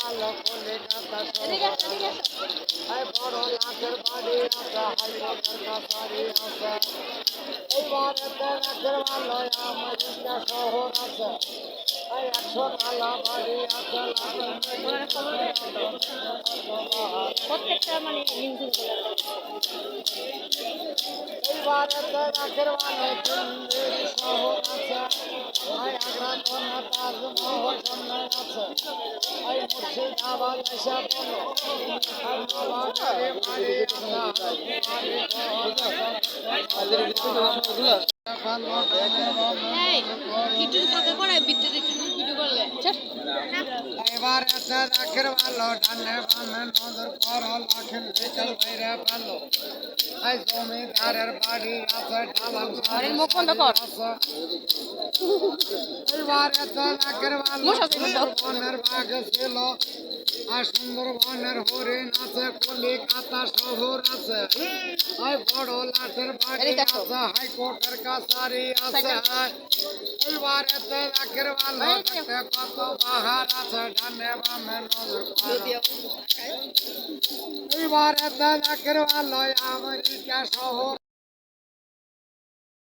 ভালো কলিকাতা বড় লাখের বাড়ি আছে হাইকোর্টের কাছারি আছে এইবারে লাখের ভালো আমেরিকা শহর আছে 100 তালা বাড়ি আছে প্রত্যেকটা মানে এইবারে লাখের ভালো দিল্লির শহর আছে আগ্রা কন্যা তাজমহল কন্যা আছে মুর্শিদাবাদ এসে বলো বাড়ি এবার রাখের ভালো ডানে বামে নজর করো লাখের বিকেল বাইরে ভালো জমিদারের বাড়ি আছে ঢালাল বাড়ির মুখ বন্ধ কর। এবার রাখের ভালো বনের বাঘ ছিল আর সুন্দরবনের হরিণ আছে কলিকাতা শহর আছে বড় লাঠের বাড়ি আছে হাইকোর্টের কাছারি আছে এইবার রাখের ভালো কত পাহাড় আছে ডানে বামে নজর এইবার রাখের ভালো আমেরিকা শহর